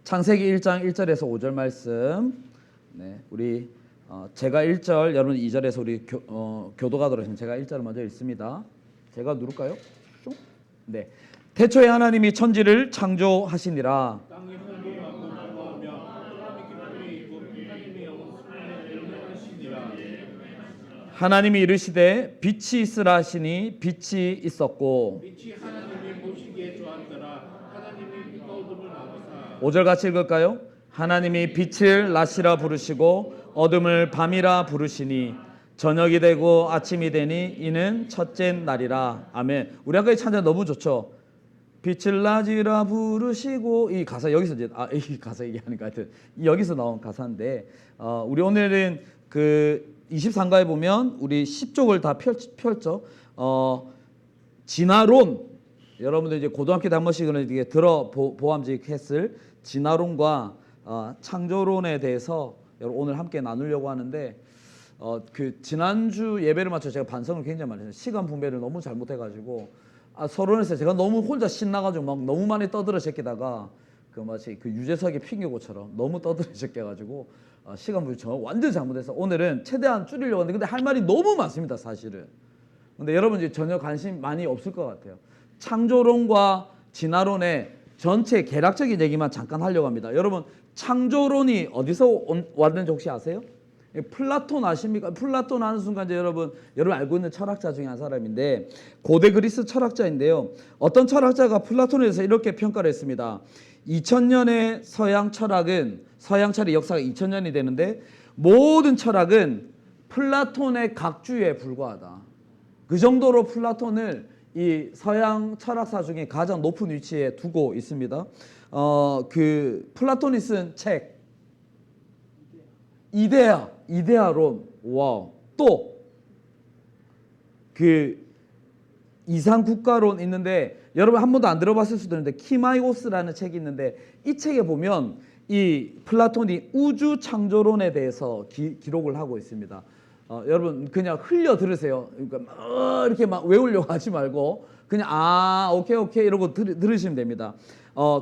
창세기 1장 1절에서 5절 말씀. 네, 우리 제가 1절, 여러분 2절에서 우리 교도가도록 하시면 제가 1절을 먼저 읽습니다. 제가 누를까요? 네. 태초에 하나님이 천지를 창조하시니라. 하나님이 이르시되 빛이 있으라 하시니 빛이 있었고. 빛이 하나님이 보시기에 좋았더라. 하나님이 빛과 어둠을 나누사. 5절 같이 읽을까요? 하나님이 빛을 낮이라 부르시고 어둠을 밤이라 부르시니 저녁이 되고 아침이 되니 이는 첫째 날이라. 아멘. 우리 아까 이 찬양 너무 좋죠. 빛을 낮이라 부르시고, 이 가사 여기서 이제 이 가사 얘기하니까 하여튼 여기서 나온 가사인데 우리 오늘은 그 23가에 보면 우리 10쪽을 다 펼쳐 진화론, 여러분들 이제 고등학교 때 한 번씩은 이게 보암직했을 진화론과 창조론에 대해서 여러분 오늘 함께 나누려고 하는데 그 지난주 예배를 마쳐 제가 반성을 굉장히 많이 했어요. 시간 분배를 너무 잘못해가지고 서론에서 제가 너무 혼자 신나가지고 막 너무 많이 떠들어 제끼다가 그 마치 그 유재석의 핑계고처럼 너무 떠들어 제껴가지고 시간 분배 정말 완전 잘못해서 오늘은 최대한 줄이려고 하는데 근데 할 말이 너무 많습니다 사실은. 근데 여러분 이제 전혀 관심 많이 없을 것 같아요. 창조론과 진화론의 전체 개략적인 얘기만 잠깐 하려고 합니다. 여러분 창조론이 어디서 왔는지 혹시 아세요? 플라톤 아십니까? 플라톤 하는 순간 이제 여러분 알고 있는 철학자 중에 한 사람인데 고대 그리스 철학자인데요. 어떤 철학자가 플라톤에 대해서 이렇게 평가를 했습니다. 2000년의 서양 철학의 역사가 2000년이 되는데 모든 철학은 플라톤의 각주에 불과하다. 그 정도로 플라톤을 이 서양 철학사 중에 가장 높은 위치에 두고 있습니다. 그 플라톤이 쓴 책 이데아론. 와우. 또 그 이상국가론 있는데 여러분 한 번도 안 들어봤을 수도 있는데 키마이오스라는 책이 있는데 이 책에 보면 이 플라톤이 우주 창조론에 대해서 기록을 하고 있습니다. 여러분 그냥 흘려 들으세요. 그러니까 이렇게 막 외우려고 하지 말고 그냥 오케이 이러고 들으시면 됩니다.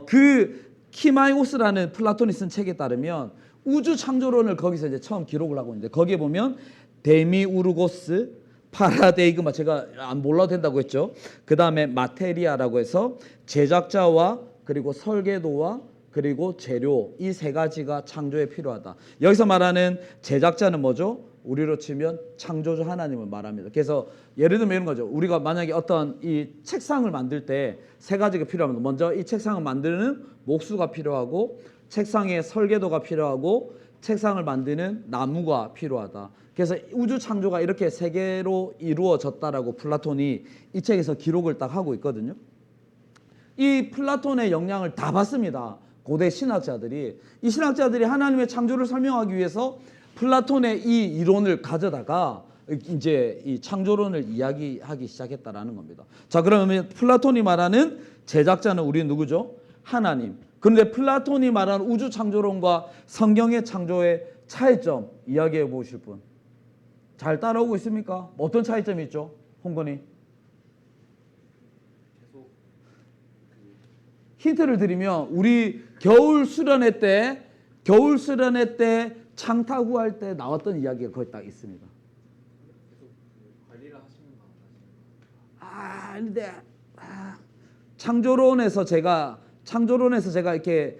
그 키마이오스라는 플라톤이 쓴 책에 따르면 우주 창조론을 거기서 이제 처음 기록을 하고 있는데 거기에 보면 데미우르고스, 파라데이그마, 제가 안 몰라도 된다고 했죠. 그 다음에 마테리아라고 해서 제작자와 그리고 설계도와 그리고 재료, 이 세 가지가 창조에 필요하다. 여기서 말하는 제작자는 뭐죠? 우리로 치면 창조주 하나님을 말합니다. 그래서 예를 들면 이런 거죠. 우리가 만약에 어떤 이 책상을 만들 때 세 가지가 필요합니다. 먼저 이 책상을 만드는 목수가 필요하고 책상의 설계도가 필요하고 책상을 만드는 나무가 필요하다. 그래서 우주 창조가 이렇게 세 개로 이루어졌다라고 플라톤이 이 책에서 기록을 딱 하고 있거든요. 이 플라톤의 영향을 다 받습니다. 고대 신학자들이. 이 신학자들이 하나님의 창조를 설명하기 위해서 플라톤의 이 이론을 가져다가 이제 이 창조론을 이야기하기 시작했다라는 겁니다. 자, 그러면 플라톤이 말하는 제작자는 우리 누구죠? 하나님. 그런데 플라톤이 말하는 우주 창조론과 성경의 창조의 차이점 이야기해 보실 분. 잘 따라오고 있습니까? 어떤 차이점이 있죠? 홍건희. 힌트를 드리면 우리 겨울 수련회 때 창타구할 때 나왔던 이야기가 거기 딱 있습니다. 관리를 하시는 거 근데 창조론에서 제가 이렇게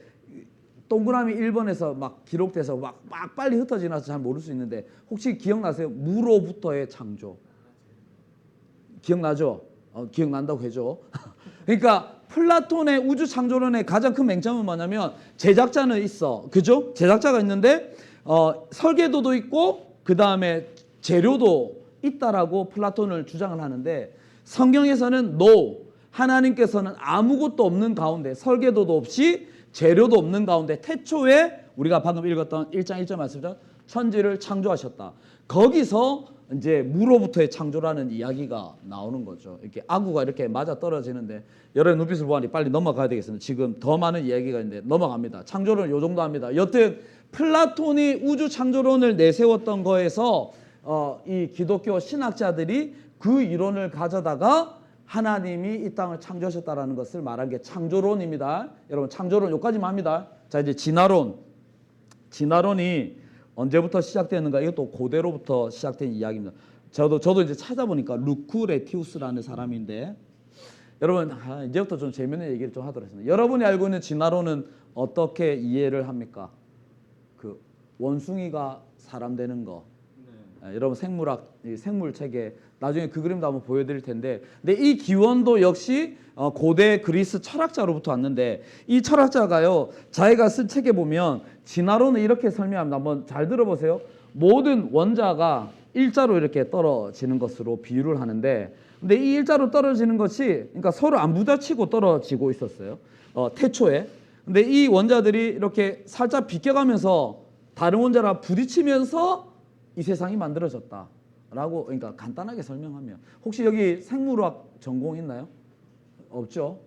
동그라미 1번에서 막 기록돼서 막 빨리 흩어지나서 잘 모를 수 있는데 혹시 기억나세요? 무로부터의 창조. 기억나죠? 기억난다고 해줘. 그러니까 플라톤의 우주 창조론의 가장 큰 맹점은 뭐냐면 제작자는 있어. 그죠? 제작자가 있는데 설계도도 있고 그 다음에 재료도 있다라고 플라톤을 주장을 하는데 성경에서는 no. 하나님께서는 아무것도 없는 가운데 설계도도 없이 재료도 없는 가운데 태초에 우리가 방금 읽었던 1장 1절 말씀이죠. 천지를 창조하셨다. 거기서 이제 무로부터의 창조라는 이야기가 나오는 거죠. 이렇게 아구가 이렇게 맞아 떨어지는데 여러분 눈빛을 보아니 빨리 넘어가야 되겠습니다. 지금 더 많은 이야기가 있는데 넘어갑니다. 창조론은 요 정도 합니다. 여튼 플라톤이 우주 창조론을 내세웠던 거에서 이 기독교 신학자들이 그 이론을 가져다가 하나님이 이 땅을 창조하셨다라는 것을 말한 게 창조론입니다. 여러분 창조론 여기까지만 합니다. 자 이제 진화론. 진화론이 언제부터 시작되는가? 이것도 고대로부터 시작된 이야기입니다. 저도 이제 찾아보니까 루크레티우스라는 사람인데 여러분 이제부터 좀 재밌는 얘기를 좀 하도록 하겠습니다. 여러분이 알고 있는 진화론은 어떻게 이해를 합니까? 그 원숭이가 사람 되는 거. 여러분 생물 책에 나중에 그 그림도 한번 보여드릴 텐데, 근데 이 기원도 역시 고대 그리스 철학자로부터 왔는데 이 철학자가요 자기가 쓴 책에 보면 진화론을 이렇게 설명합니다. 한번 잘 들어보세요. 모든 원자가 일자로 이렇게 떨어지는 것으로 비유를 하는데, 근데 이 일자로 떨어지는 것이 그러니까 서로 안 부딪히고 떨어지고 있었어요. 태초에. 근데 이 원자들이 이렇게 살짝 비껴가면서 다른 원자랑 부딪히면서 이 세상이 만들어졌다라고, 그러니까 간단하게 설명하면, 혹시 여기 생물학 전공 있나요? 없죠?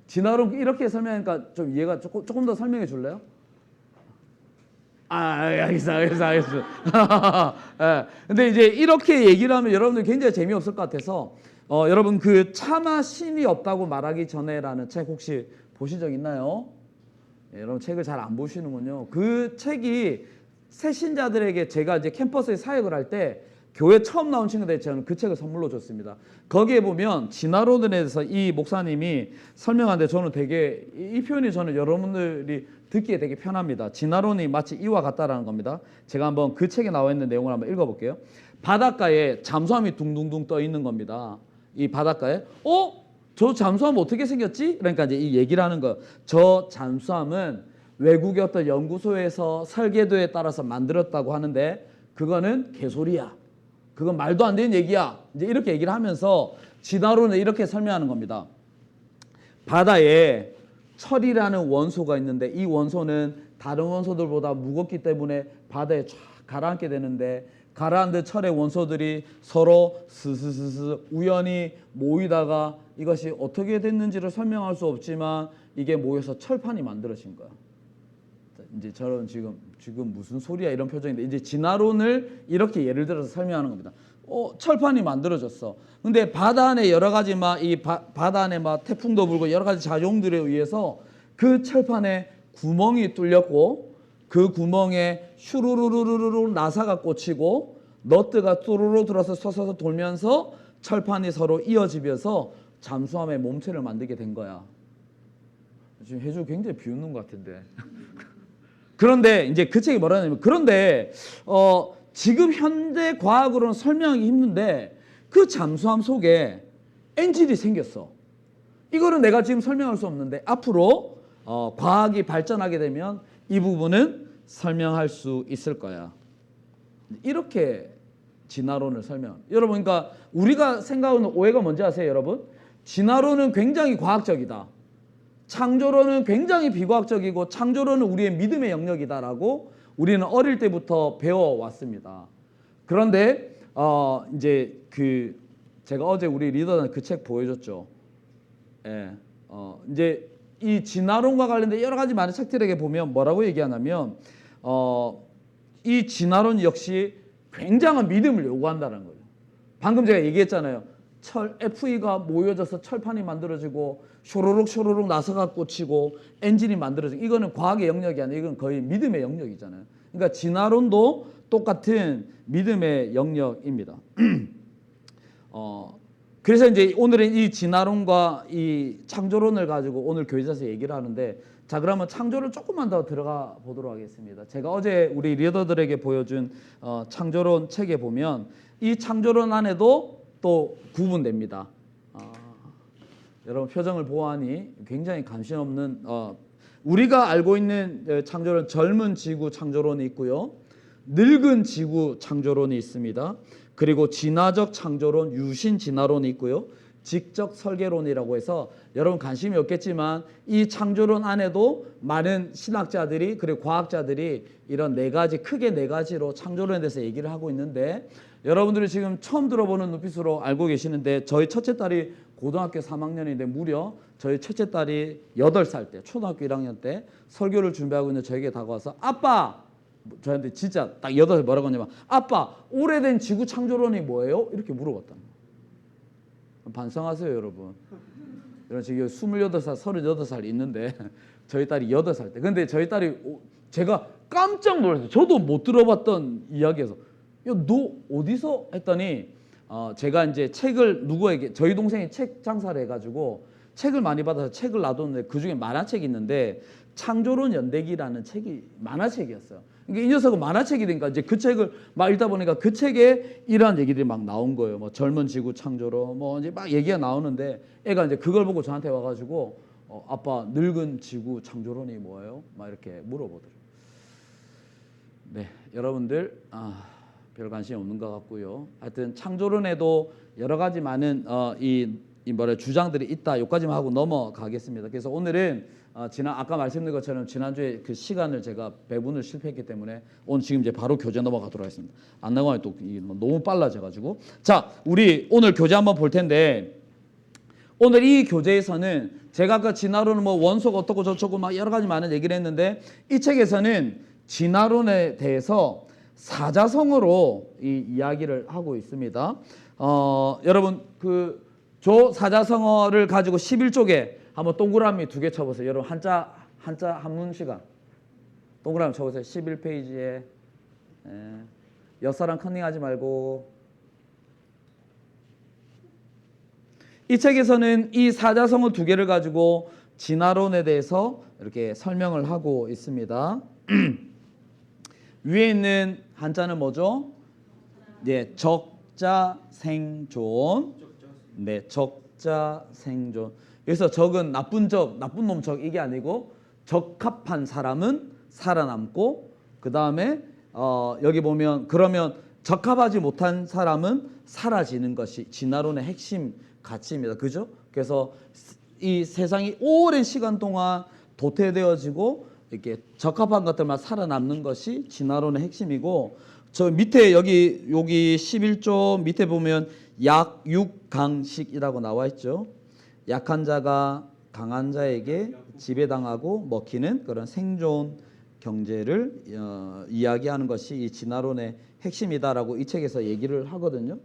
진화론 이렇게 설명하니까 좀 이해가 조금 더 설명해 줄래요? 알겠어. 예. 근데 이제 이렇게 얘기를 하면 여러분들 굉장히 재미없을 것 같아서 여러분 그 차마 신이 없다고 말하기 전에라는 책 혹시 보신 적 있나요? 예, 여러분 책을 잘 안 보시는군요. 그 책이 새신자들에게 제가 이제 캠퍼스에 사역을 할 때 교회 처음 나온 친구들에게 저는 그 책을 선물로 줬습니다. 거기에 보면 진화론에 대해서 이 목사님이 설명하는데 저는 되게 이 표현이 저는 여러분들이 듣기에 되게 편합니다. 진화론이 마치 이와 같다라는 겁니다. 제가 한번 그 책에 나와 있는 내용을 한번 읽어볼게요. 바닷가에 잠수함이 둥둥둥 떠 있는 겁니다. 이 바닷가에 저 잠수함 어떻게 생겼지? 그러니까 이제 이 얘기를 하는 거예요. 저 잠수함은 외국의 어떤 연구소에서 설계도에 따라서 만들었다고 하는데 그거는 개소리야. 그건 말도 안 되는 얘기야. 이제 이렇게 얘기를 하면서 진화론을 이렇게 설명하는 겁니다. 바다에 철이라는 원소가 있는데 이 원소는 다른 원소들보다 무겁기 때문에 바다에 쫙 가라앉게 되는데, 가라앉은 철의 원소들이 서로 스스스스 우연히 모이다가 이것이 어떻게 됐는지를 설명할 수 없지만 이게 모여서 철판이 만들어진 거야. 이제 저는 지금 무슨 소리야 이런 표정인데, 이제 진화론을 이렇게 예를 들어서 설명하는 겁니다. 철판이 만들어졌어. 근데 바다 안에 여러 가지 바다 안에 태풍도 불고 여러 가지 작용들에 의해서 그 철판에 구멍이 뚫렸고 그 구멍에 슈루루루루루 나사가 꽂히고 너트가 뚜루루 들어서 서서 돌면서 철판이 서로 이어지면서 잠수함의 몸체를 만들게 된 거야. 지금 해주 굉장히 비웃는 것 같은데. 그런데 이제 그 책이 뭐라 하냐면, 그런데 지금 현대 과학으로는 설명하기 힘든데 그 잠수함 속에 엔진이 생겼어. 이거는 내가 지금 설명할 수 없는데 앞으로 과학이 발전하게 되면 이 부분은 설명할 수 있을 거야. 이렇게 진화론을 설명. 여러분, 그러니까 우리가 생각하는 오해가 뭔지 아세요, 여러분? 진화론은 굉장히 과학적이다. 창조론은 굉장히 비과학적이고 창조론은 우리의 믿음의 영역이다라고 우리는 어릴 때부터 배워왔습니다. 그런데 이제 제가 어제 우리 리더한테 그 책 보여줬죠. 예, 이제 이 진화론과 관련된 여러 가지 많은 책들에게 보면 뭐라고 얘기하냐면 이 진화론 역시 굉장한 믿음을 요구한다는 거예요. 방금 제가 얘기했잖아요. FE가 모여져서 철판이 만들어지고 쇼로록 나사가 꽂히고 엔진이 만들어지고, 이거는 과학의 영역이 아니라 이건 거의 믿음의 영역이잖아요. 그러니까 진화론도 똑같은 믿음의 영역입니다. 그래서 이제 오늘은 이 진화론과 이 창조론을 가지고 오늘 교회에서 얘기를 하는데, 자 그러면 창조를 조금만 더 들어가 보도록 하겠습니다. 제가 어제 우리 리더들에게 보여준 창조론 책에 보면 이 창조론 안에도 또 구분됩니다. 여러분 표정을 보아하니 굉장히 관심 없는 우리가 알고 있는 창조론, 젊은 지구 창조론이 있고요, 늙은 지구 창조론이 있습니다. 그리고 진화적 창조론, 유신 진화론이 있고요, 직접 설계론이라고 해서 여러분 관심이 없겠지만 이 창조론 안에도 많은 신학자들이 그리고 과학자들이 이런 크게 네 가지로 창조론에 대해서 얘기를 하고 있는데, 여러분들이 지금 처음 들어보는 눈빛으로 알고 계시는데, 저희 첫째 딸이 고등학교 3학년인데 무려 저희 첫째 딸이 8살 때, 초등학교 1학년 때 설교를 준비하고 있는 저에게 다가와서 아빠, 저한테 진짜 딱 8살 뭐라고 하냐면 아빠, 오래된 지구 창조론이 뭐예요? 이렇게 물어봤다는 거예요. 반성하세요, 여러분. 여러분 지금 28살, 38살 있는데 저희 딸이 8살 때. 근데 저희 딸이 제가 깜짝 놀랐어요. 저도 못 들어봤던 이야기여서 야, 너 어디서 했더니 제가 이제 책을 누구에게 저희 동생이 책 장사를 해가지고 책을 많이 받아서 책을 놔뒀는데 그중에 만화책이 있는데 창조론 연대기라는 책이 만화책이었어요. 그러니까 이 녀석은 만화책이 되니까 이제 그 책을 막 읽다 보니까 그 책에 이러한 얘기들이 막 나온 거예요. 뭐 젊은 지구 창조론 뭐 이제 막 얘기가 나오는데 애가 이제 그걸 보고 저한테 와가지고 아빠 늙은 지구 창조론이 뭐예요? 막 이렇게 물어보더라고요. 네, 여러분들 별 관심이 없는 것 같고요. 하여튼 창조론에도 여러 가지 많은 이 주장들이 있다. 여기까지만 하고 넘어가겠습니다. 그래서 오늘은 아까 말씀드린 것처럼 지난주에 그 시간을 제가 배분을 실패했기 때문에 오늘 지금 이제 바로 교재 넘어가도록 하겠습니다. 안 나가면 또 너무 빨라져가지고 자, 우리 오늘 교재 한번 볼 텐데 오늘 이 교재에서는 제가 아까 진화론은 뭐 원소가 어떻고 저쩌고 막 여러 가지 많은 얘기를 했는데 이 책에서는 진화론에 대해서 사자성어로 이 이야기를 하고 있습니다. 여러분 조 사자성어를 가지고 11쪽에 한번 동그라미 2개 쳐보세요. 여러분 한자 한문 시간 동그라미 쳐보세요. 11페이지에 옆사람 컨닝하지 말고 이 책에서는 이 사자성어 2개를 가지고 진화론에 대해서 이렇게 설명을 하고 있습니다. 위에 있는 한자는 뭐죠? 네, 적자생존. 네, 적자생존. 여기서 적은 나쁜 놈 적 이게 아니고 적합한 사람은 살아남고 그 다음에 여기 보면 그러면 적합하지 못한 사람은 사라지는 것이 진화론의 핵심 가치입니다. 그죠? 그래서 이 세상이 오랜 시간 동안 도태되어지고 이렇게 적합한 것들만 살아남는 것이 진화론의 핵심이고 저 밑에 여기 11조 밑에 보면 약육강식이라고 나와 있죠. 약한 자가 강한 자에게 지배당하고 먹히는 그런 생존 경제를 이야기하는 것이 이 진화론의 핵심이다라고 이 책에서 얘기를 하거든요.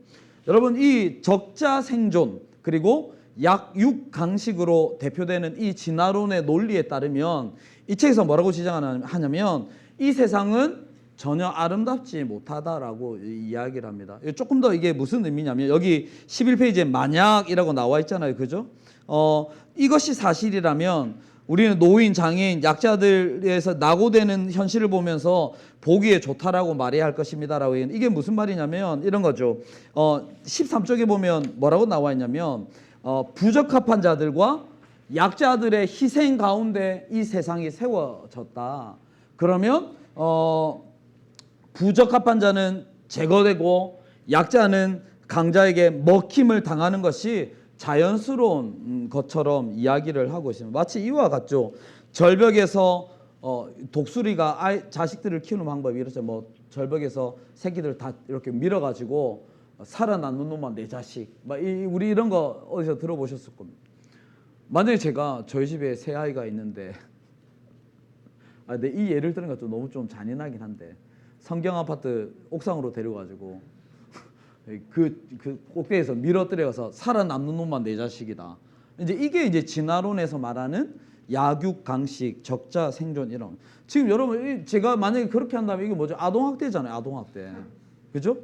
여러분 이 적자 생존 그리고 약육강식으로 대표되는 이 진화론의 논리에 따르면 이 책에서 뭐라고 주장하냐면 이 세상은 전혀 아름답지 못하다라고 이야기를 합니다. 조금 더 이게 무슨 의미냐면 여기 11페이지에 만약이라고 나와 있잖아요. 그죠? 이것이 사실이라면 우리는 노인, 장애인, 약자들에서 낙오되는 현실을 보면서 보기에 좋다라고 말해야 할 것입니다라고 이게 무슨 말이냐면 이런 거죠. 13쪽에 보면 뭐라고 나와 있냐면 부적합한 자들과 약자들의 희생 가운데 이 세상이 세워졌다. 그러면 부적합한 자는 제거되고 약자는 강자에게 먹힘을 당하는 것이 자연스러운 것처럼 이야기를 하고 있습니다. 마치 이와 같죠. 절벽에서 독수리가 자식들을 키우는 방법이 이렇죠. 뭐 절벽에서 새끼들 다 이렇게 밀어가지고 살아남는 놈만 내 자식. 우리 이런 거 어디서 들어보셨을 겁니다. 만약에 제가 저희 집에 새 아이가 있는데, 근데 이 예를 들은 것도 너무 좀 잔인하긴 한데 성경 아파트 옥상으로 데려가지고 그 꼭대기에서 밀어뜨려서 살아남는 놈만 내 자식이다. 이게 이제 진화론에서 말하는 약육강식, 적자 생존 이런. 지금 여러분 제가 만약에 그렇게 한다면 이게 뭐죠? 아동학대잖아요. 아동학대. 그죠?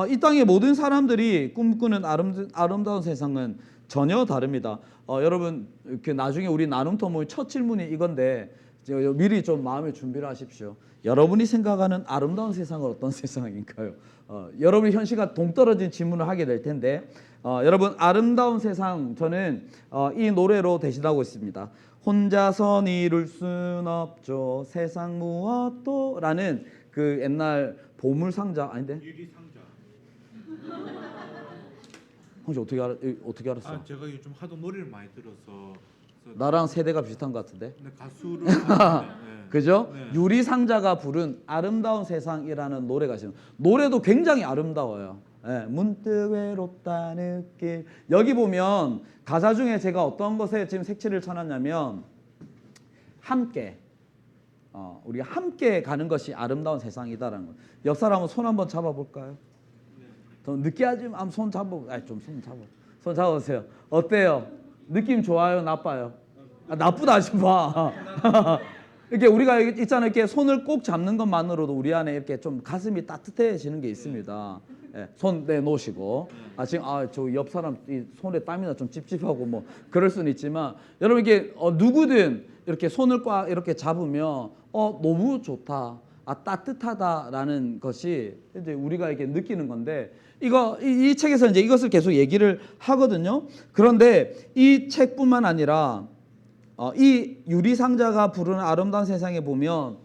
이 땅의 모든 사람들이 꿈꾸는 아름다운 세상은 전혀 다릅니다. 여러분 나중에 우리 나눔터 모임 첫 질문이 이건데 미리 좀 마음의 준비를 하십시오. 여러분이 생각하는 아름다운 세상은 어떤 세상인가요? 여러분이 현 시간 동떨어진 질문을 하게 될 텐데 여러분 아름다운 세상 저는 이 노래로 대신하고 있습니다. 혼자선 이룰 순 없죠 세상 무엇도 라는 그 옛날 보물상자 아닌데? 유리상자. 혹시 어떻게 알았어? 제가 요즘 하도 노래를 많이 들어서 나랑 세대가 비슷한 것 같은데? 근데 가수를 하는데, 네. 그죠? 네. 유리상자가 부른 아름다운 세상이라는 노래가 있어요. 노래도 굉장히 아름다워요. 네, 문득 외롭다 느낄. 여기 보면 가사 중에 제가 어떤 것에 지금 색칠을 쳐놨냐면 함께 우리가 함께 가는 것이 아름다운 세상이다라는 거. 옆 사람 손 한번 잡아볼까요? 더 늦게 하지 마. 손 잡아. 좀 손 잡아. 손 잡아보세요. 어때요? 느낌 좋아요? 나빠요? 나쁘다 싶어. 이렇게 우리가 있잖아요. 이렇게 손을 꼭 잡는 것만으로도 우리 안에 이렇게 좀 가슴이 따뜻해지는 게 있습니다. 예, 손 내놓으시고 지금 저 옆 사람 이 손에 땀이나 좀 찝찝하고 뭐 그럴 수는 있지만 여러분 이게 누구든 이렇게 손을 꽉 이렇게 잡으면 너무 좋다. 따뜻하다라는 것이 이제 우리가 이렇게 느끼는 건데 이 책에서 이제 이것을 계속 얘기를 하거든요. 그런데 이 책뿐만 아니라 이 유리상자가 부르는 아름다운 세상에 보면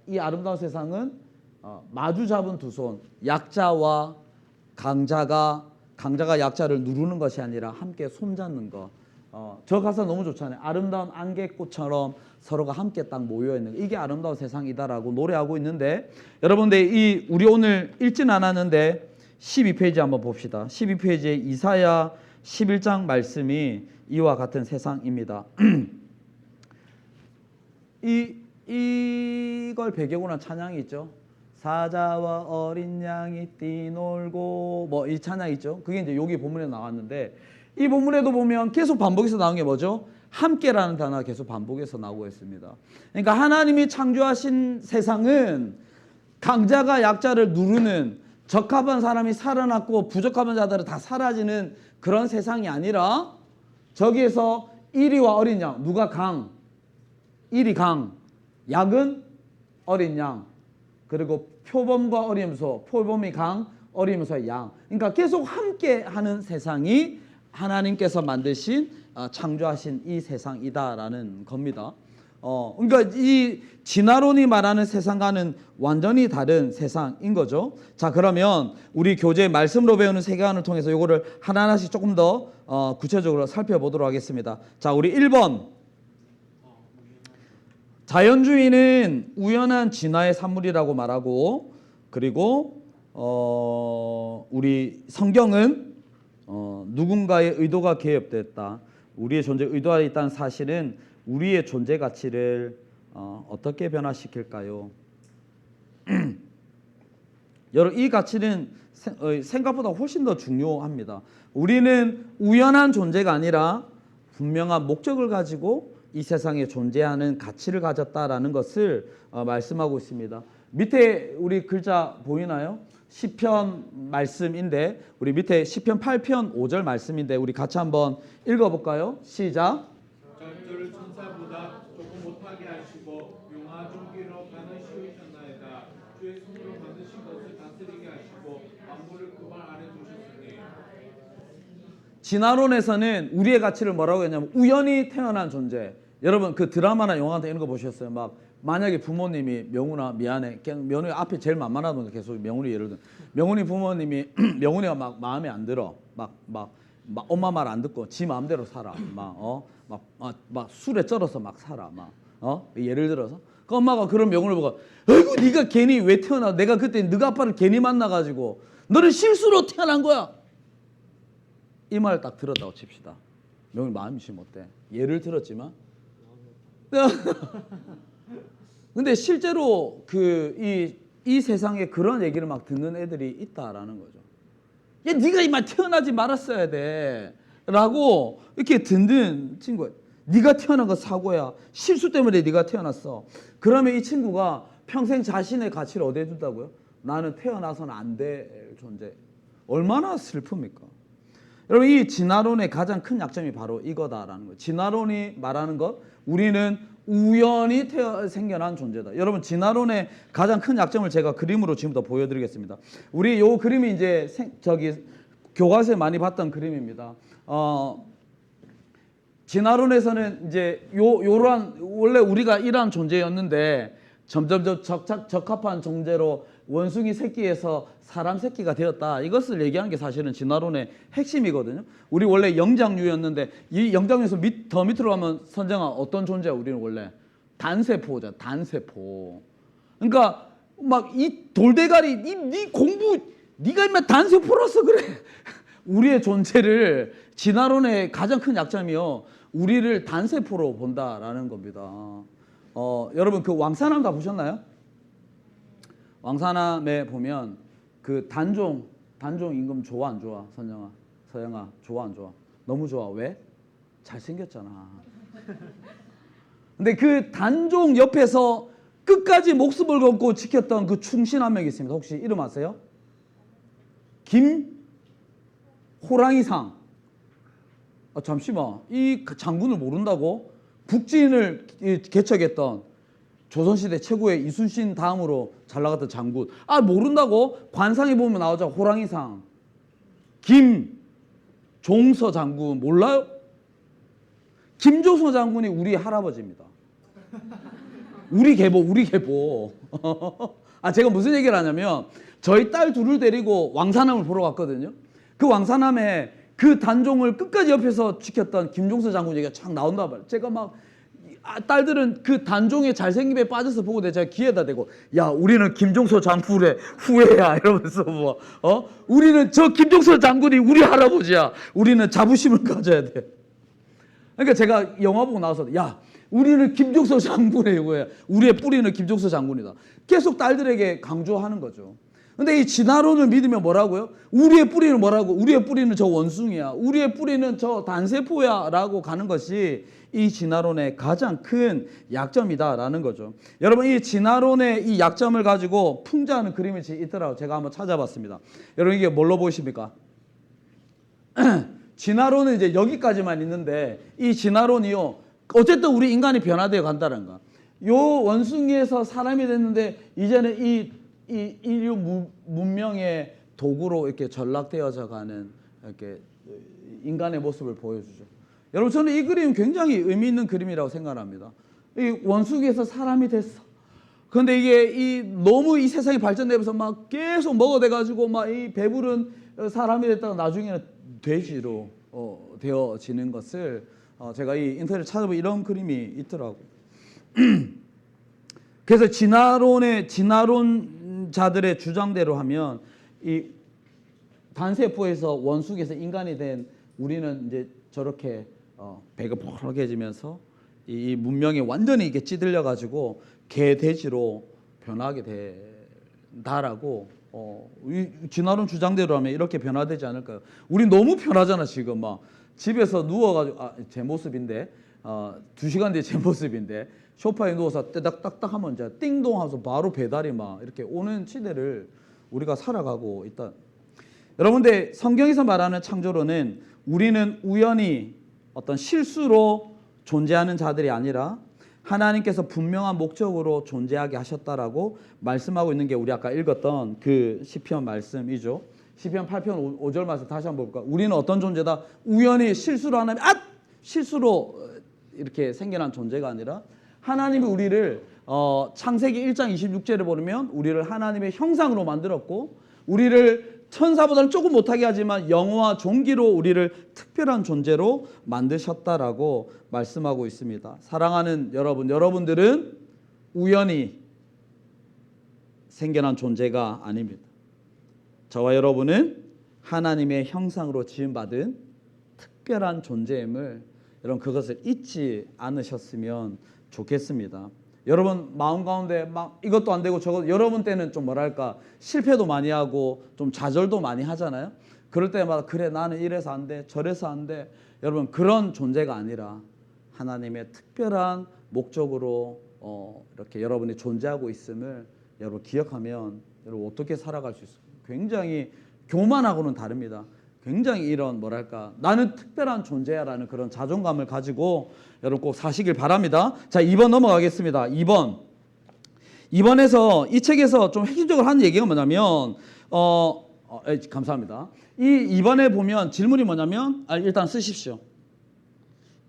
이 아름다운 세상은 마주 잡은 두 손, 약자와 강자가 약자를 누르는 것이 아니라 함께 손잡는 것. 저 가사 너무 좋잖아요. 아름다운 안개꽃처럼 서로가 함께 딱 모여 있는 거. 이게 아름다운 세상이다라고 노래하고 있는데 여러분들 우리 오늘 읽진 않았는데 12페이지 한번 봅시다. 12페이지에 이사야 11장 말씀이 이와 같은 세상입니다. 이걸 배경으로 한 찬양이 있죠. 사자와 어린 양이 뛰놀고 뭐 이 찬양 있죠. 그게 이제 여기 본문에 나왔는데 이 본문에도 보면 계속 반복해서 나온 게 뭐죠? 함께라는 단어가 계속 반복해서 나오고 있습니다. 그러니까 하나님이 창조하신 세상은 강자가 약자를 누르는 적합한 사람이 살아났고 부족한 자들은 다 사라지는 그런 세상이 아니라 저기에서 이리와 어린 양 누가 강? 이리 강, 약은 어린 양 그리고 표범과 어림소 표범이 강, 어림소 양. 그러니까 계속 함께하는 세상이 하나님께서 만드신 창조하신 이 세상이다라는 겁니다. 그러니까 이 진화론이 말하는 세상과는 완전히 다른 세상인 거죠. 자, 그러면 우리 교재 말씀으로 배우는 세계관을 통해서 이거를 하나하나씩 조금 더 구체적으로 살펴보도록 하겠습니다. 자, 우리 1번. 자연주의는 우연한 진화의 산물이라고 말하고 그리고 우리 성경은 누군가의 의도가 개입됐다. 우리의 존재 의도가 있다는 사실은 우리의 존재 가치를 어떻게 변화시킬까요? 여러분 이 가치는 생각보다 훨씬 더 중요합니다. 우리는 우연한 존재가 아니라 분명한 목적을 가지고 이 세상에 존재하는 가치를 가졌다라는 것을 말씀하고 있습니다. 밑에 우리 글자 보이나요? 시편 말씀인데 우리 밑에 시편 8편 5절 말씀인데 우리 같이 한번 읽어볼까요? 시작. 저를 천사보다 조금 못하게 하시고 용화 종기로 가는 쉬우셨나이다. 주의 손으로 만드신 것을 다스리게 하시고 만물을 그 발 아래 두셨으니. 진화론에서는 우리의 가치를 뭐라고 했냐면 우연히 태어난 존재. 여러분 그 드라마나 영화 이런 거 보셨어요? 막 만약에 부모님이 명훈아 미안해. 명훈이 앞에 제일 만만하던 계속 명훈이 예를 들면 명훈이 부모님이 명훈이가 막 마음에 안 들어. 막 엄마 말 안 듣고 지 마음대로 살아. 막 술에 쩔어서 막 살아. 예를 들어서 그 엄마가 그런 명훈을 보고 아이고 네가 괜히 왜 태어나? 내가 그때 네가 아빠를 괜히 만나가지고 너는 실수로 태어난 거야. 이 말을 딱 들었다고 칩시다. 명훈이 마음이 지금 어때? 예를 들었지만 근데 실제로 이 세상에 그런 얘기를 막 듣는 애들이 있다라는 거죠. 야, 네가 이만 태어나지 말았어야 돼라고 이렇게 듣는 친구야. 네가 태어난 거 사고야. 실수 때문에 네가 태어났어. 그러면 이 친구가 평생 자신의 가치를 어디에 둔다고요? 나는 태어나서는 안 될 존재. 얼마나 슬픕니까? 여러분 이 진화론의 가장 큰 약점이 바로 이거다라는 거예요. 진화론이 말하는 것 우리는 우연히 생겨난 존재다. 여러분 진화론의 가장 큰 약점을 제가 그림으로 지금부터 보여드리겠습니다. 우리 요 그림이 이제 교과서에 많이 봤던 그림입니다. 진화론에서는 이제 요러한 원래 우리가 이러한 존재였는데 점점 적합한 존재로 원숭이 새끼에서 사람 새끼가 되었다. 이것을 얘기하는 게 사실은 진화론의 핵심이거든요. 우리 원래 영장류였는데 이 영장류에서 더 밑으로 가면 선정아 어떤 존재야? 우리는 원래 단세포자. 단세포. 그러니까 막 이 돌대가리 네 공부 네가 임마 단세포로서 그래. 우리의 존재를 진화론의 가장 큰 약점이요. 우리를 단세포로 본다라는 겁니다. 여러분 그 왕사남 다 보셨나요? 왕사남에 보면 그 단종 임금 좋아 안 좋아? 선영아 서영아, 좋아 안 좋아? 너무 좋아. 왜? 잘생겼잖아. 근데 그 단종 옆에서 끝까지 목숨을 걸고 지켰던 그 충신 한 명 있습니다. 혹시 이름 아세요? 김호랑이상. 잠시만, 이 장군을 모른다고? 북진을 개척했던 조선시대 최고의 이순신 다음으로 잘 나갔던 장군. 모른다고? 관상에 보면 나오죠. 호랑이상. 김종서 장군 몰라요? 김종서 장군이 우리 할아버지입니다. 우리 계보. 제가 무슨 얘기를 하냐면 저희 딸 둘을 데리고 왕산암을 보러 갔거든요. 그 왕산암에 그 단종을 끝까지 옆에서 지켰던 김종서 장군 얘기가 착 나온다 말이에요. 제가 막 딸들은 그 단종의 잘생김에 빠져서 보고 제가 귀에다 대고, 야, 우리는 김종서 장군의 후예야 이러면서 우리는 저 김종서 장군이 우리 할아버지야. 우리는 자부심을 가져야 돼. 그러니까 제가 영화 보고 나와서, 야, 우리는 김종서 장군의 후예야. 우리의 뿌리는 김종서 장군이다. 계속 딸들에게 강조하는 거죠. 근데 이 진화론을 믿으면 뭐라고요? 우리의 뿌리는 뭐라고? 우리의 뿌리는 저 원숭이야. 우리의 뿌리는 저 단세포야 라고 가는 것이 이 진화론의 가장 큰 약점이다라는 거죠. 여러분, 이 진화론의 이 약점을 가지고 풍자하는 그림이 있더라고요. 제가 한번 찾아봤습니다. 여러분, 이게 뭘로 보이십니까? 진화론은 이제 여기까지만 있는데 이 진화론이요, 어쨌든 우리 인간이 변화되어 간다는 거. 요 원숭이에서 사람이 됐는데 이제는 이 인류 문명의 도구로 이렇게 전락되어져 가는 이렇게 인간의 모습을 보여주죠. 여러분, 저는 이 그림 굉장히 의미 있는 그림이라고 생각합니다. 이 원숭이에서 사람이 됐어. 그런데 이게 너무 이 세상이 발전되면서 막 계속 먹어대 가지고 막 이 배부른 사람이 됐다가 나중에는 돼지로 되어지는 것을 제가 이 인터넷 찾아보면 이런 그림이 있더라고요. 그래서 진화론자들의 주장대로 하면 이 단세포에서 원숭이에서 인간이 된 우리는 이제 저렇게 배가 펄럭해지면서 이 문명이 완전히 이게 찌들려 가지고 개 돼지로 변하게 된다라고 이 진화론 주장대로 하면 이렇게 변화되지 않을까요? 우리 너무 편하잖아. 지금 막 집에서 누워가지고 제 모습인데 2시간 뒤에 제 모습인데 소파에 누워서 따닥따닥 하면 이제 띵동 하면서 바로 배달이 막 이렇게 오는 시대를 우리가 살아가고 있다. 여러분들, 성경에서 말하는 창조론은 우리는 우연히 어떤 실수로 존재하는 자들이 아니라 하나님께서 분명한 목적으로 존재하게 하셨다라고 말씀하고 있는 게 우리 아까 읽었던 그 시편 말씀이죠. 시편 8편 5절 말씀 다시 한번 볼까? 우리는 어떤 존재다? 우연히 실수로 하나님 실수로 이렇게 생겨난 존재가 아니라 하나님이 우리를 창세기 1장 26절을 보면 우리를 하나님의 형상으로 만들었고 우리를 천사보다는 조금 못하게 하지만 영어와 종기로 우리를 특별한 존재로 만드셨다라고 말씀하고 있습니다. 사랑하는 여러분들은 우연히 생겨난 존재가 아닙니다. 저와 여러분은 하나님의 형상으로 지음받은 특별한 존재임을 여러분 그것을 잊지 않으셨으면 좋겠습니다. 여러분 마음 가운데 막 이것도 안 되고 저것, 여러분 때는 좀 뭐랄까 실패도 많이 하고 좀 좌절도 많이 하잖아요. 그럴 때마다 그래 나는 이래서 안 돼 저래서 안 돼. 여러분 그런 존재가 아니라 하나님의 특별한 목적으로 이렇게 여러분이 존재하고 있음을 여러분 기억하면 여러분 어떻게 살아갈 수 있을까요? 굉장히 교만하고는 다릅니다. 굉장히 이런 뭐랄까 나는 특별한 존재야라는 그런 자존감을 가지고 여러분 꼭 사시길 바랍니다. 자, 2번 넘어가겠습니다. 2번에서 이 책에서 좀 핵심적으로 하는 얘기가 뭐냐면 감사합니다. 이 2번에 보면 질문이 뭐냐면 일단 쓰십시오.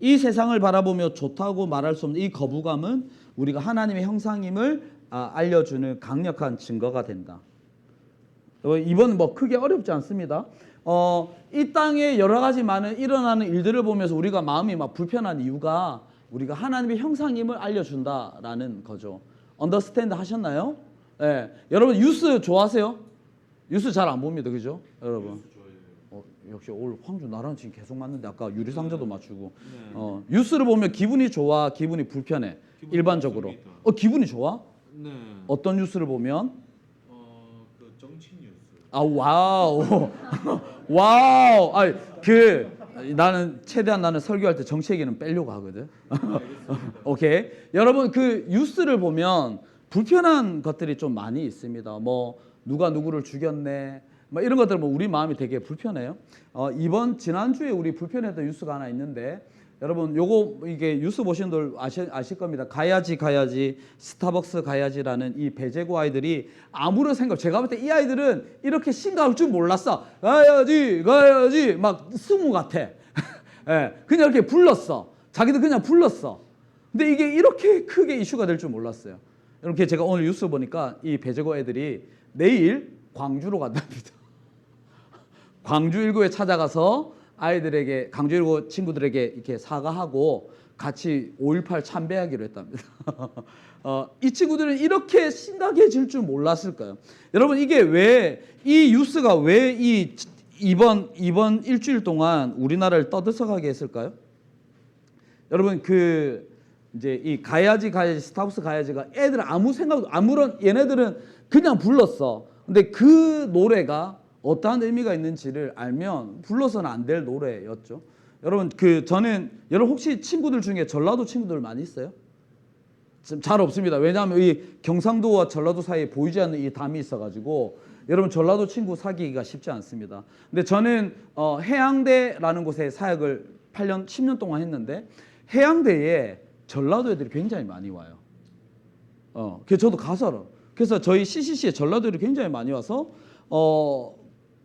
이 세상을 바라보며 좋다고 말할 수 없는 이 거부감은 우리가 하나님의 형상임을 알려주는 강력한 증거가 된다. 이번 뭐 크게 어렵지 않습니다. 이 땅에 여러 가지 많은 일어나는 일들을 보면서 우리가 마음이 막 불편한 이유가 우리가 하나님의 형상임을 알려준다라는 거죠. 언더스탠드 하셨나요? 네. 여러분 뉴스 좋아하세요? 뉴스 잘 안 봅니다, 그죠? 여러분. 역시 오늘 황주 나랑 지금 계속 맞는데 아까 유리상자도 맞추고. 뉴스를 보면 기분이 좋아, 기분이 불편해. 일반적으로. 기분이 좋아? 네. 어떤 뉴스를 보면? 그 정치 뉴스. 와우. 와우. 나는 최대한 나는 설교할 때 정치 얘기는 빼려고 하거든. 오케이. 여러분 그 뉴스를 보면 불편한 것들이 좀 많이 있습니다. 뭐 누가 누구를 죽였네. 뭐 이런 것들 뭐 우리 마음이 되게 불편해요. 지난주에 우리 불편했던 뉴스가 하나 있는데 여러분 요거 이게 뉴스 보신 분들 아실 겁니다. 가야지 스타벅스 가야지라는 이 배제고 아이들이 아무런 생각 제가 볼 때 이 아이들은 이렇게 심각할 줄 몰랐어. 가야지 막 스무 같아. 예, 그냥 이렇게 불렀어. 자기들 그냥 불렀어. 근데 이게 이렇게 크게 이슈가 될 줄 몰랐어요. 이렇게 제가 오늘 뉴스 보니까 이 배제고 애들이 내일 광주로 간답니다. 광주 1구에 찾아가서 아이들에게 광주 1구 친구들에게 이렇게 사과하고 같이 5.18 참배하기로 했답니다. 이 친구들은 이렇게 심각해질 줄 몰랐을까요? 여러분 이게 왜 이 뉴스가 왜 이번 일주일 동안 우리나라를 떠들썩하게 했을까요? 여러분 이제 이 가야지 스타벅스 가야지가 애들 아무 생각도 아무런 얘네들은 그냥 불렀어. 근데 그 노래가 어떠한 의미가 있는지를 알면 불러서는 안 될 노래였죠. 여러분 여러분 혹시 친구들 중에 전라도 친구들 많이 있어요? 잘 없습니다. 왜냐하면 이 경상도와 전라도 사이에 보이지 않는 이 담이 있어가지고 여러분 전라도 친구 사귀기가 쉽지 않습니다. 근데 저는 해양대라는 곳에 사역을 8년 10년 동안 했는데 해양대에 전라도 애들이 굉장히 많이 와요. 그래서 저도 가서 알아. 그래서 저희 CCC에 전라도 애들이 굉장히 많이 와서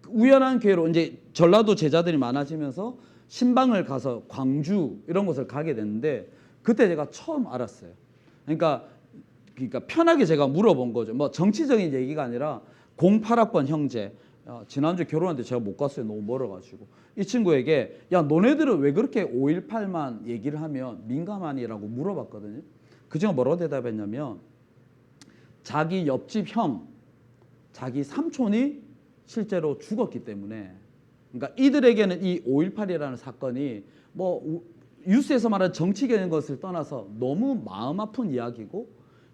우연한 기회로 이제 전라도 제자들이 많아지면서 신방을 가서 광주 이런 곳을 가게 됐는데 그때 제가 처음 알았어요. 그러니까 편하게 제가 물어본 거죠. 뭐 정치적인 얘기가 아니라 08학번 형제 지난주 결혼했는데 제가 못 갔어요. 너무 멀어가지고 이 친구에게 야 너네들은 왜 그렇게 5.18만 얘기를 하면 민감하니라고 물어봤거든요. 그 친구가 뭐라고 대답했냐면 자기 옆집 형 자기 삼촌이 실제로 죽었기 때문에 그러니까 이들에게는 이 5.18이라는 사건이 뭐 뉴스에서 말하는 정치적인 것을 떠나서 너무 마음 아픈 이야기고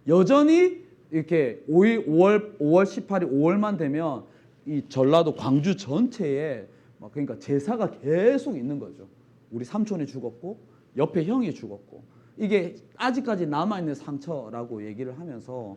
여전히 이렇게 5월 18일 5월만 되면 이 전라도 광주 전체에 그러니까 제사가 계속 있는 거죠. 우리 삼촌이 죽었고 옆에 형이 죽었고 이게 아직까지 남아있는 상처라고 얘기를 하면서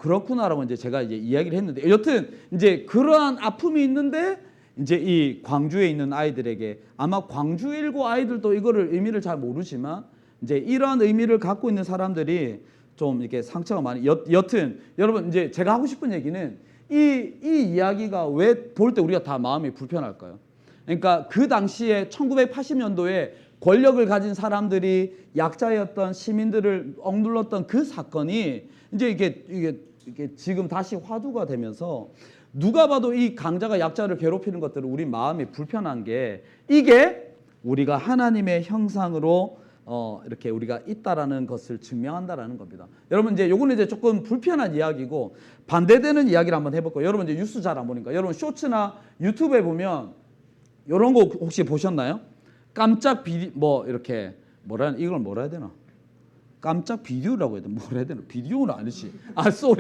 그렇구나라고 이제 제가 이야기를 했는데 여튼 이제 그러한 아픔이 있는데 이제 이 광주에 있는 아이들에게 아마 광주 1구 아이들도 이거를 의미를 잘 모르지만 이제 이러한 의미를 갖고 있는 사람들이 좀 이렇게 상처가 많이 여튼 여러분 이제 제가 하고 싶은 얘기는 이 이야기가 왜 볼 때 우리가 다 마음이 불편할까요? 그러니까 그 당시에 1980년도에 권력을 가진 사람들이 약자였던 시민들을 억눌렀던 그 사건이 이제 이게 지금 다시 화두가 되면서 누가 봐도 이 강자가 약자를 괴롭히는 것들은 우리 마음이 불편한 게 이게 우리가 하나님의 형상으로 이렇게 우리가 있다라는 것을 증명한다라는 겁니다. 여러분 이제 요거는 이제 조금 불편한 이야기고 반대되는 이야기를 한번 해볼까요? 여러분 이제 뉴스 잘 안 보니까 여러분 쇼츠나 유튜브에 보면 이런 거 혹시 보셨나요? 깜짝 이렇게 이걸 뭐라 해야 되나? 깜짝 비디오라고 해야 되나? 뭐라 해야 되나? 비디오는 아니지.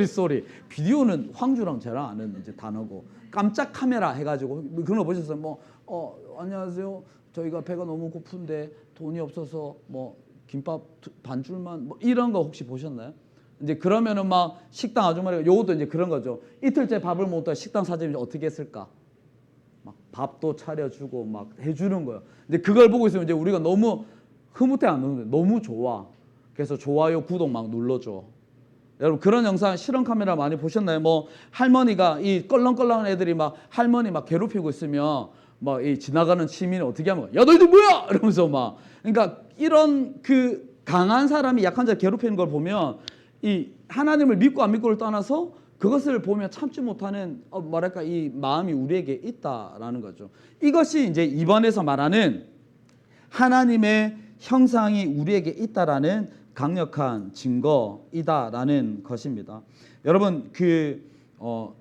쏘리. 비디오는 황주랑 저랑 아는 이제 단어고 깜짝 카메라 해가지고 그런 거 보셨어요? 안녕하세요. 저희가 배가 너무 고픈데 돈이 없어서 김밥 반줄만 이런 거 혹시 보셨나요? 이제 그러면은 막 식당 아주머니가 요것도 이제 그런 거죠. 이틀째 밥을 못 먹다 식당 사장님이 어떻게 했을까? 막 밥도 차려주고 막 해주는 거예요. 근데 그걸 보고 있으면 이제 우리가 너무 흐뭇해 안 누는데 너무 좋아. 그래서 좋아요, 구독 막 눌러줘. 여러분 그런 영상 실험 카메라 많이 보셨나요? 할머니가 이 껄렁껄렁한 애들이 막 할머니 막 괴롭히고 있으면 이 지나가는 시민이 어떻게 하면 야 너희들 뭐야 이러면서 그러니까 이런 그 강한 사람이 약한 자 괴롭히는 걸 보면 이 하나님을 믿고 안 믿고를 떠나서 그것을 보면 참지 못하는 이 마음이 우리에게 있다라는 거죠. 이것이 이제 이번에서 말하는 하나님의 형상이 우리에게 있다라는 강력한 증거이다라는 것입니다. 여러분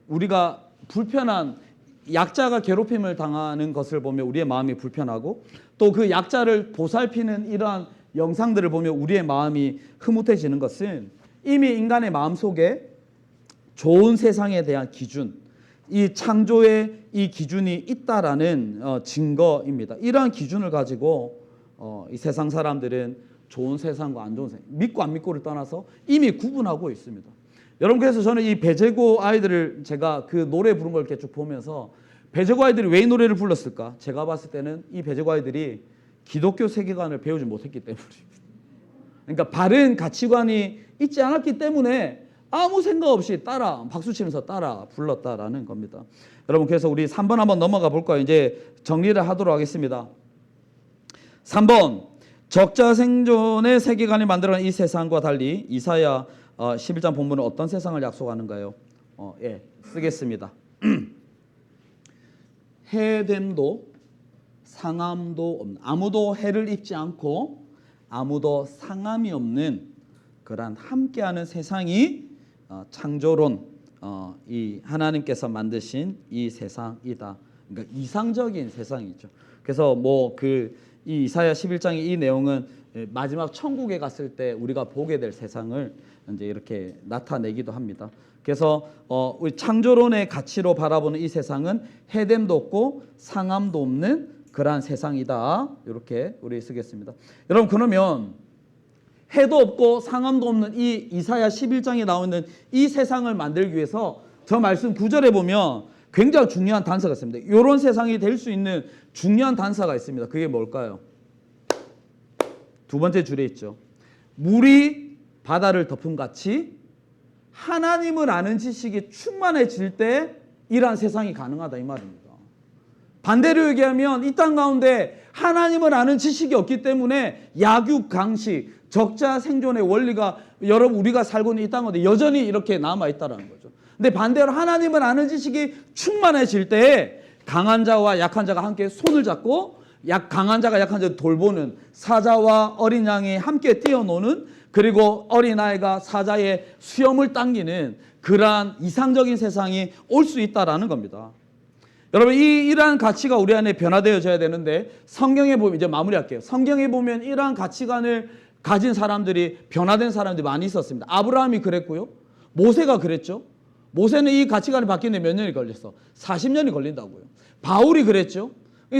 우리가 불편한 약자가 괴롭힘을 당하는 것을 보면 우리의 마음이 불편하고 또 그 약자를 보살피는 이러한 영상들을 보면 우리의 마음이 흐뭇해지는 것은 이미 인간의 마음속에 좋은 세상에 대한 기준, 이 창조의 이 기준이 있다라는 증거입니다. 이러한 기준을 가지고 이 세상 사람들은 좋은 세상과 안 좋은 세상, 믿고 안 믿고를 떠나서 이미 구분하고 있습니다. 여러분, 그래서 저는 이 배제고 아이들을 제가 그 노래 부른 걸 이렇게 쭉 보면서 배제고 아이들이 왜 이 노래를 불렀을까? 제가 봤을 때는 이 배제고 아이들이 기독교 세계관을 배우지 못했기 때문입니다. 그러니까 바른 가치관이 있지 않았기 때문에 아무 생각 없이 따라 박수치면서 따라 불렀다라는 겁니다. 여러분, 그래서 우리 3번 한번 넘어가 볼까요? 이제 정리를 하도록 하겠습니다. 3번, 적자생존의 세계관이 만들어낸 이 세상과 달리 이사야 11장 본문은 어떤 세상을 약속하는가요? 예, 쓰겠습니다. 해됨도 상함도 없는, 아무도 해를 입지 않고 아무도 상함이 없는 그러한 함께하는 세상이 창조론, 이 하나님께서 만드신 이 세상이다. 그러니까 이상적인 세상이죠. 그래서 이 이사야 11장의 이 내용은 마지막 천국에 갔을 때 우리가 보게 될 세상을 이제 이렇게 나타내기도 합니다. 그래서 우리 창조론의 가치로 바라보는 이 세상은 해됨도 없고 상함도 없는 그러한 세상이다. 이렇게 우리 쓰겠습니다. 여러분, 그러면 해도 없고 상함도 없는 이 이사야 11장에 나오는 이 세상을 만들기 위해서 저 말씀 9절에 보면 굉장히 중요한 단서가 있습니다. 이런 세상이 될 수 있는 중요한 단서가 있습니다. 그게 뭘까요? 두 번째 줄에 있죠. 물이 바다를 덮음같이 하나님을 아는 지식이 충만해질 때 이러한 세상이 가능하다 이 말입니다. 반대로 얘기하면 이 땅 가운데 하나님을 아는 지식이 없기 때문에 약육강식, 적자 생존의 원리가 여러분 우리가 살고 있는 이 땅 가운데 여전히 이렇게 남아있다는 거죠. 근데 반대로 하나님을 아는 지식이 충만해질 때 강한 자와 약한 자가 함께 손을 잡고 강한 자가 약한 자를 돌보는, 사자와 어린 양이 함께 뛰어노는, 그리고 어린아이가 사자의 수염을 당기는 그러한 이상적인 세상이 올 수 있다라는 겁니다. 여러분, 이러한 가치가 우리 안에 변화되어져야 되는데 성경에 보면, 이제 마무리할게요. 성경에 보면 이러한 가치관을 가진 사람들이, 변화된 사람들이 많이 있었습니다. 아브라함이 그랬고요. 모세가 그랬죠. 모세는 이 가치관이 바뀌는데 몇 년이 걸렸어? 40년이 걸린다고요. 바울이 그랬죠.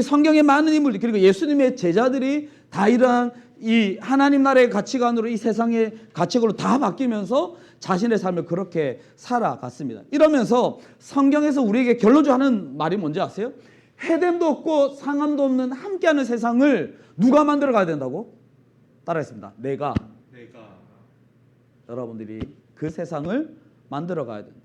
성경의 많은 인물들, 그리고 예수님의 제자들이 다 이러한 이 하나님 나라의 가치관으로 이 세상의 가치관으로 다 바뀌면서 자신의 삶을 그렇게 살아갔습니다. 이러면서 성경에서 우리에게 결론적으로 하는 말이 뭔지 아세요? 해됨도 없고 상함도 없는 함께하는 세상을 누가 만들어 가야 된다고? 따라했습니다. 내가. 여러분들이 그 세상을 만들어 가야 된다.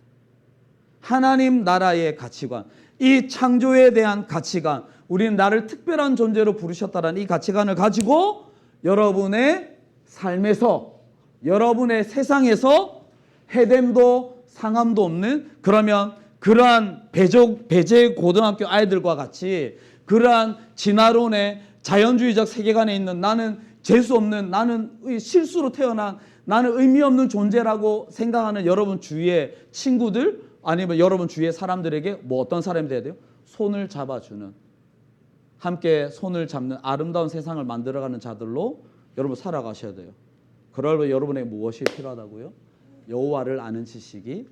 하나님 나라의 가치관, 이 창조에 대한 가치관, 우리는 나를 특별한 존재로 부르셨다는 이 가치관을 가지고 여러분의 삶에서, 여러분의 세상에서 해됨도 상함도 없는, 그러면 그러한 배제 고등학교 아이들과 같이 그러한 진화론의 자연주의적 세계관에 있는 나는 재수 없는, 나는 실수로 태어난, 나는 의미 없는 존재라고 생각하는 여러분 주위의 친구들, 아니면 여러분 주위의 사람들에게 어떤 사람이 돼야 돼요? 손을 잡아주는, 함께 손을 잡는 아름다운 세상을 만들어가는 자들로 여러분 살아가셔야 돼요. 그러면 여러분에게 무엇이 필요하다고요? 여호와를 아는 지식이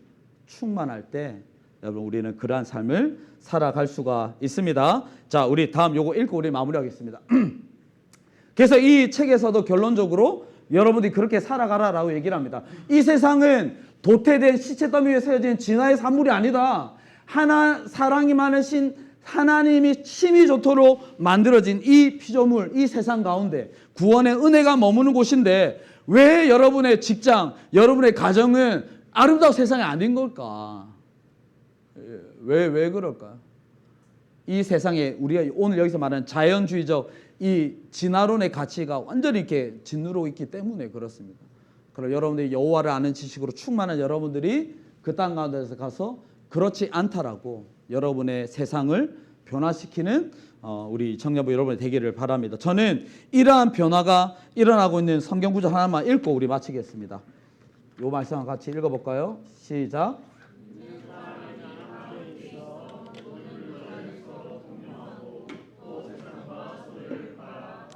충만할 때 여러분 우리는 그러한 삶을 살아갈 수가 있습니다. 자, 우리 다음 요거 읽고 우리 마무리하겠습니다. 그래서 이 책에서도 결론적으로 여러분들이 그렇게 살아가라라고 얘기를 합니다. 이 세상은 도태된 시체 더미 위에 세워진 진화의 산물이 아니다. 사랑이 많으신 하나님이 심히 좋도록 만들어진 이 피조물, 이 세상 가운데 구원의 은혜가 머무는 곳인데 왜 여러분의 직장, 여러분의 가정은 아름다운 세상이 아닌 걸까? 왜 그럴까? 이 세상에 우리가 오늘 여기서 말하는 자연주의적 이 진화론의 가치가 완전히 이렇게 짓누르고 있기 때문에 그렇습니다. 그럼 여러분들이 여호와를 아는 지식으로 충만한 여러분들이 그 땅 가운데서 가서 그렇지 않다라고 여러분의 세상을 변화시키는 우리 청년부 여러분이 되기를 바랍니다. 저는 이러한 변화가 일어나고 있는 성경 구절 하나만 읽고 우리 마치겠습니다. 이 말씀 같이 읽어볼까요? 시작.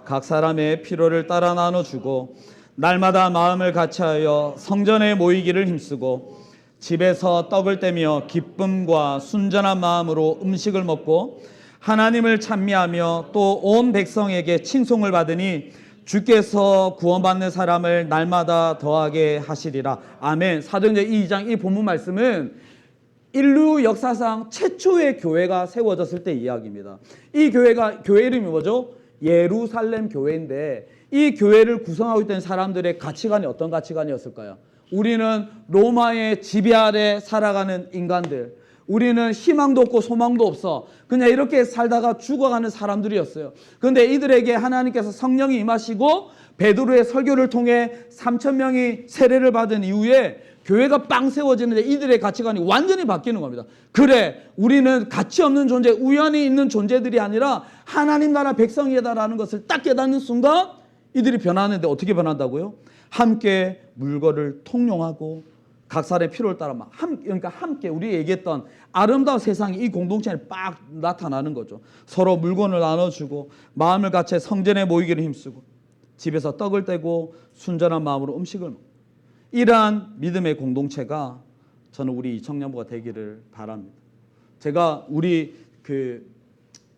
각 사람의 필요를 따라 나눠주고 날마다 마음을 같이하여 성전에 모이기를 힘쓰고 집에서 떡을 떼며 기쁨과 순전한 마음으로 음식을 먹고 하나님을 찬미하며 또 온 백성에게 칭송을 받으니 주께서 구원받는 사람을 날마다 더하게 하시리라. 아멘. 사도행전 2장 이 본문 말씀은 인류 역사상 최초의 교회가 세워졌을 때 이야기입니다. 이 교회 이름이 뭐죠? 예루살렘 교회인데 이 교회를 구성하고 있던 사람들의 가치관이 어떤 가치관이었을까요? 우리는 로마의 지배 아래 살아가는 인간들, 우리는 희망도 없고 소망도 없어 그냥 이렇게 살다가 죽어가는 사람들이었어요. 그런데 이들에게 하나님께서 성령이 임하시고 베드로의 설교를 통해 3,000명이 세례를 받은 이후에 교회가 빵 세워지는데 이들의 가치관이 완전히 바뀌는 겁니다. 그래, 우리는 가치 없는 존재, 우연히 있는 존재들이 아니라 하나님 나라 백성이다라는 것을 딱 깨닫는 순간 이들이 변하는데 어떻게 변한다고요? 함께 물건을 통용하고 각 사람의 필요를 따라 그러니까 함께 우리 얘기했던 아름다운 세상이 이 공동체에 빡 나타나는 거죠. 서로 물건을 나눠주고 마음을 같이 성전에 모이기를 힘쓰고 집에서 떡을 떼고 순전한 마음으로 음식을 먹고 이러한 믿음의 공동체가 저는 우리 청년부가 되기를 바랍니다. 제가 우리 그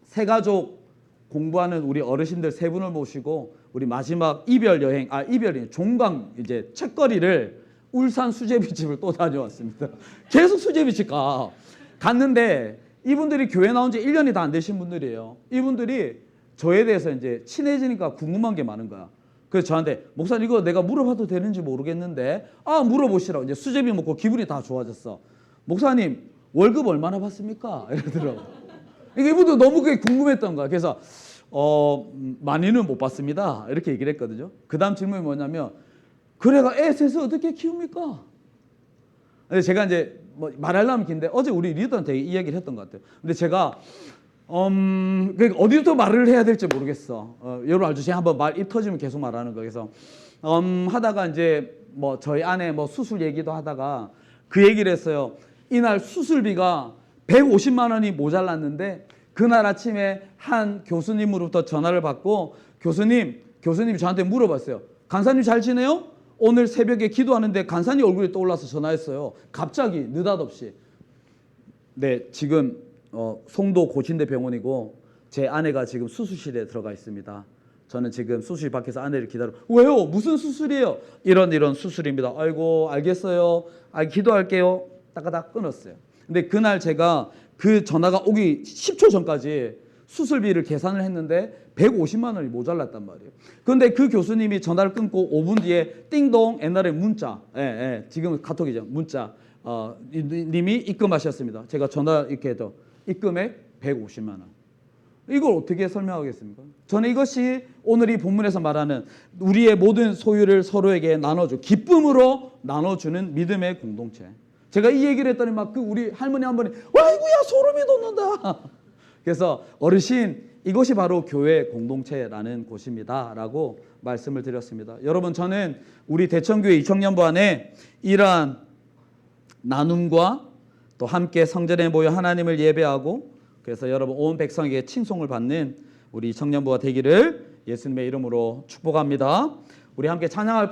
새가족 공부하는 우리 어르신들 세 분을 모시고 우리 마지막 이별이 종강 이제 책거리를 울산 수제비집을 또 다녀왔습니다. 계속 수제비집 갔는데 이분들이 교회 나온 지 1년이 다 안 되신 분들이에요. 이분들이 저에 대해서 이제 친해지니까 궁금한 게 많은 거야. 그래서 저한테 목사님 이거 내가 물어봐도 되는지 모르겠는데 물어보시라고. 이제 수제비 먹고 기분이 다 좋아졌어. 목사님 월급 얼마나 받습니까? 이러더라고. 이분도 너무 그게 궁금했던 거야. 그래서 많이는 못 받습니다. 이렇게 얘기를 했거든요. 그 다음 질문이 뭐냐면 그래가 애 셋을 어떻게 키웁니까? 근데 제가 이제 뭐 말하려면 긴데 어제 우리 리더한테 이 얘기를 했던 것 같아요. 근데 제가 어디부터 말을 해야 될지 모르겠어. 여러분 알죠? 제가 한번 입 터지면 계속 말하는 거. 그래서 하다가 이제 뭐 저희 아내 뭐 수술 얘기도 하다가 그 얘기를 했어요. 이날 수술비가 150만 원이 모자랐는데 그날 아침에 한 교수님으로부터 전화를 받고 교수님이 저한테 물어봤어요. 간사님 잘 지내요? 오늘 새벽에 기도하는데 간사님 얼굴이 떠올라서 전화했어요. 갑자기 느닷없이. 네, 지금 송도 고신대 병원이고 제 아내가 지금 수술실에 들어가 있습니다. 저는 지금 수술실 밖에서 아내를 기다려. 왜요? 무슨 수술이에요? 이런 수술입니다. 아이고 알겠어요. 기도할게요. 따가닥 끊었어요. 근데 그날 제가 그 전화가 오기 10초 전까지 수술비를 계산을 했는데 150만 원이 모자랐단 말이에요. 그런데 그 교수님이 전화를 끊고 5분 뒤에 띵동 옛날에 문자, 지금은 카톡이죠. 문자, 님이 입금하셨습니다. 제가 전화 이렇게 해도 입금액 150만 원. 이걸 어떻게 설명하겠습니까? 저는 이것이 오늘 이 본문에서 말하는 우리의 모든 소유를 서로에게 나눠주, 기쁨으로 나눠주는 믿음의 공동체. 제가 이 얘기를 했더니 막 그 우리 할머니 한 분이 아이고야 소름이 돋는다. 그래서 어르신 이것이 바로 교회 공동체라는 곳입니다 라고 말씀을 드렸습니다. 여러분 저는 우리 대천교회 이청년부 안에 이러한 나눔과 또 함께 성전에 모여 하나님을 예배하고 그래서 여러분 온 백성에게 칭송을 받는 우리 청년부가 되기를 예수님의 이름으로 축복합니다. 우리 함께 찬양할까요?